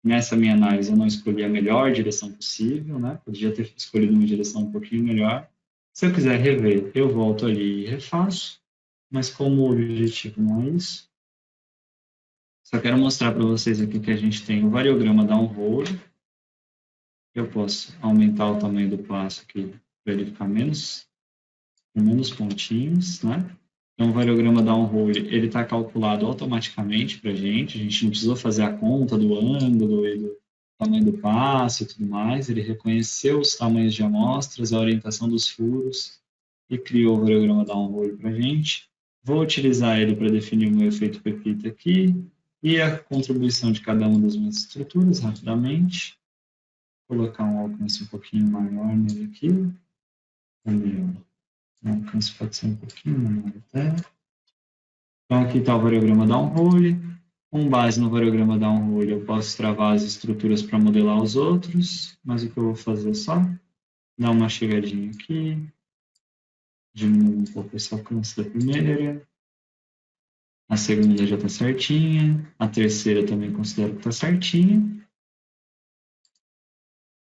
Nessa minha análise, eu não escolhi a melhor direção possível, né? Podia ter escolhido uma direção um pouquinho melhor. Se eu quiser rever, eu volto ali e refaço, mas como o objetivo não é isso, só quero mostrar para vocês aqui que a gente tem o variograma downhole. Eu posso aumentar o tamanho do passo aqui para ele ficar com menos pontinhos, né? Então, o variograma downhole, ele está calculado automaticamente para a gente não precisou fazer a conta do ângulo e do tamanho do passo e tudo mais, ele reconheceu os tamanhos de amostras, a orientação dos furos e criou o variograma downhole para a gente. Vou utilizar ele para definir o meu efeito Pepita aqui e a contribuição de cada uma das minhas estruturas rapidamente. Vou colocar um alcance um pouquinho maior nele aqui. O alcance pode ser um pouquinho menor até. Então, aqui está o variograma downhole. Com base no variograma downhole, eu posso travar as estruturas para modelar os outros, mas o que eu vou fazer é só dar uma chegadinha aqui, diminuir um pouco esse alcance da primeira, a segunda já está certinha, a terceira também considero que está certinha.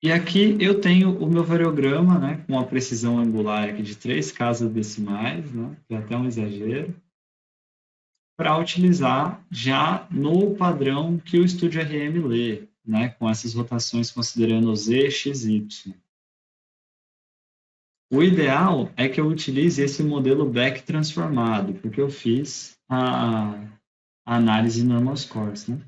E aqui eu tenho o meu variograma, né, com uma precisão angular aqui de 3 casas decimais, né, que é até um exagero, para utilizar já no padrão que o StudioRM lê, né, com essas rotações considerando os Z, X, Y. O ideal é que eu utilize esse modelo back transformado, porque eu fiz a análise normal scores, né?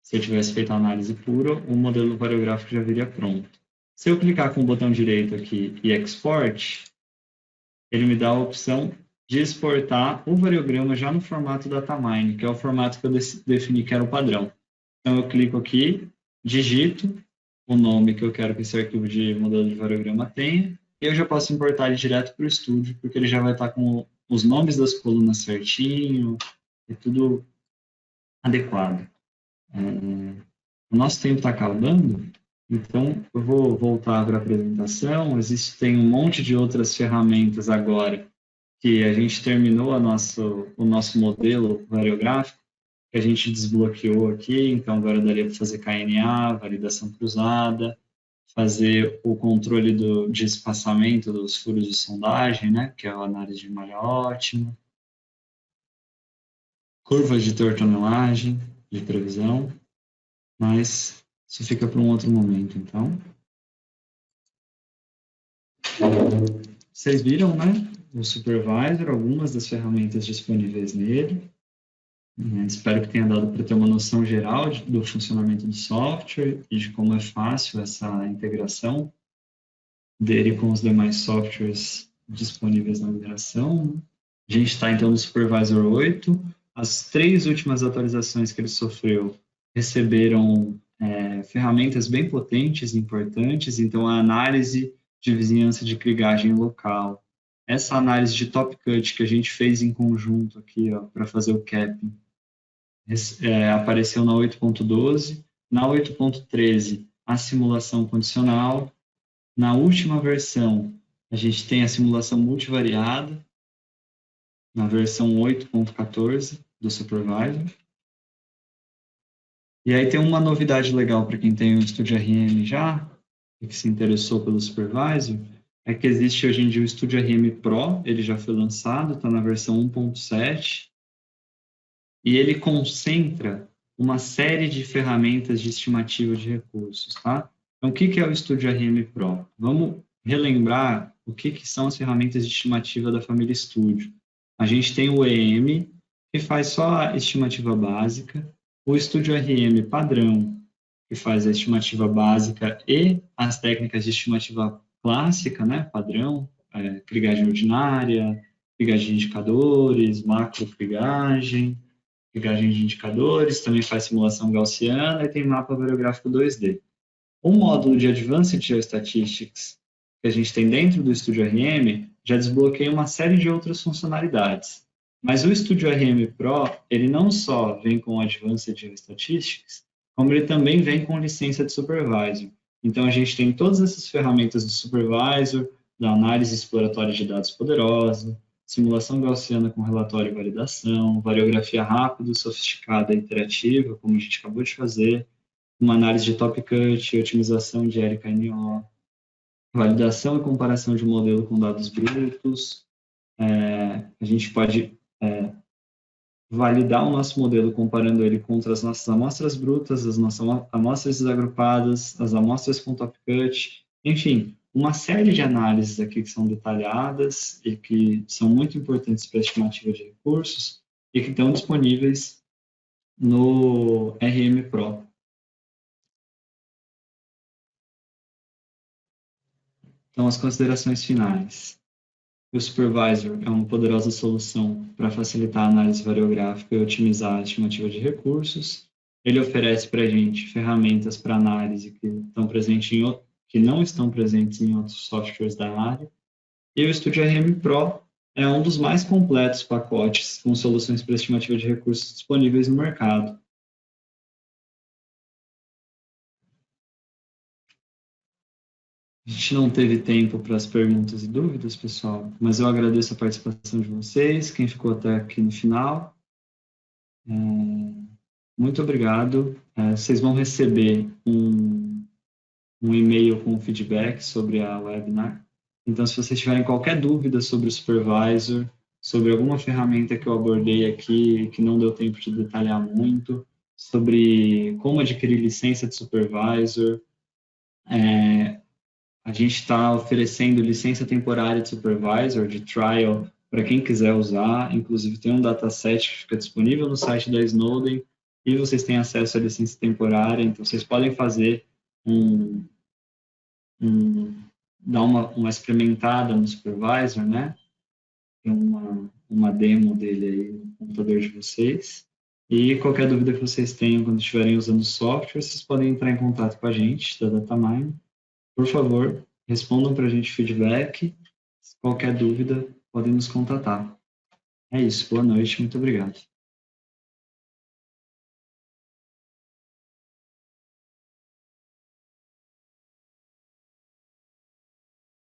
Se eu tivesse feito a análise pura, o modelo variográfico já viria pronto. Se eu clicar com o botão direito aqui e Export, ele me dá a opção de exportar o variograma já no formato datamine, que é o formato que eu defini que era o padrão. Então, eu clico aqui, digito, o nome que eu quero que esse arquivo de modelo de variograma tenha, e eu já posso importar ele direto para o Studio, porque ele já vai estar com os nomes das colunas certinho, e tudo adequado. O nosso tempo está acabando, então eu vou voltar para a apresentação. Tem um monte de outras ferramentas agora que a gente terminou o nosso modelo variográfico, que a gente desbloqueou aqui, então agora daria para fazer KNA, validação cruzada, fazer o controle de espaçamento dos furos de sondagem, né, que é a análise de malha ótima, curvas de tortonelagem, de previsão, mas isso fica para um outro momento, então. Vocês viram, né, o Supervisor, algumas das ferramentas disponíveis nele. Espero que tenha dado para ter uma noção geral do funcionamento do software e de como é fácil essa integração dele com os demais softwares disponíveis na migração. A gente está, então, no Supervisor 8. As 3 últimas atualizações que ele sofreu receberam ferramentas bem potentes e importantes, então a análise de vizinhança de krigagem local, essa análise de top cut que a gente fez em conjunto aqui para fazer o capping, apareceu na 8.12, na 8.13 a simulação condicional, na última versão a gente tem a simulação multivariada, na versão 8.14 do Supervisor. E aí tem uma novidade legal para quem tem o Studio RM já, e que se interessou pelo Supervisor, é que existe hoje em dia o Studio RM Pro, ele já foi lançado, está na versão 1.7, e ele concentra uma série de ferramentas de estimativa de recursos, tá? Então, o que é o Studio RM Pro? Vamos relembrar o que são as ferramentas de estimativa da família Studio. A gente tem o EM, que faz só a estimativa básica, o Studio RM padrão, que faz a estimativa básica e as técnicas de estimativa clássica, né, padrão, krigagem ordinária, krigagem de indicadores, macro krigagem de indicadores, também faz simulação gaussiana e tem mapa variográfico 2D. O módulo de Advanced Geostatistics que a gente tem dentro do Studio RM já desbloqueia uma série de outras funcionalidades. Mas o Studio RM Pro, ele não só vem com Advanced Geostatistics, como ele também vem com licença de Supervisor. Então, a gente tem todas essas ferramentas do Supervisor, da análise exploratória de dados poderosa, simulação gaussiana com relatório e validação, variografia rápida, sofisticada e iterativa, como a gente acabou de fazer, uma análise de top cut, otimização de LKNO, validação e comparação de modelo com dados brutos. A gente pode validar o nosso modelo comparando ele contra as nossas amostras brutas, as nossas amostras desagrupadas, as amostras com top cut, enfim, uma série de análises aqui que são detalhadas e que são muito importantes para a estimativa de recursos e que estão disponíveis no RM Pro. Então, as considerações finais. O Supervisor é uma poderosa solução para facilitar a análise variográfica e otimizar a estimativa de recursos. Ele oferece para a gente ferramentas para análise que não estão presentes em outros softwares da área. E o Studio RM Pro é um dos mais completos pacotes com soluções para estimativa de recursos disponíveis no mercado. A gente não teve tempo para as perguntas e dúvidas, pessoal, mas eu agradeço a participação de vocês, quem ficou até aqui no final. Muito obrigado. Vocês vão receber um e-mail com feedback sobre a webinar. Então, se vocês tiverem qualquer dúvida sobre o Supervisor, sobre alguma ferramenta que eu abordei aqui que não deu tempo de detalhar muito, sobre como adquirir licença de Supervisor, a gente está oferecendo licença temporária de Supervisor, de trial, para quem quiser usar. Inclusive, tem um dataset que fica disponível no site da Snowden e vocês têm acesso à licença temporária. Então, vocês podem fazer dar uma experimentada no Supervisor, né? Tem uma demo dele aí no computador de vocês. E qualquer dúvida que vocês tenham quando estiverem usando o software, vocês podem entrar em contato com a gente, da Datamine. Por favor, respondam para a gente feedback. Qualquer dúvida, podem nos contatar. É isso, boa noite, muito obrigado.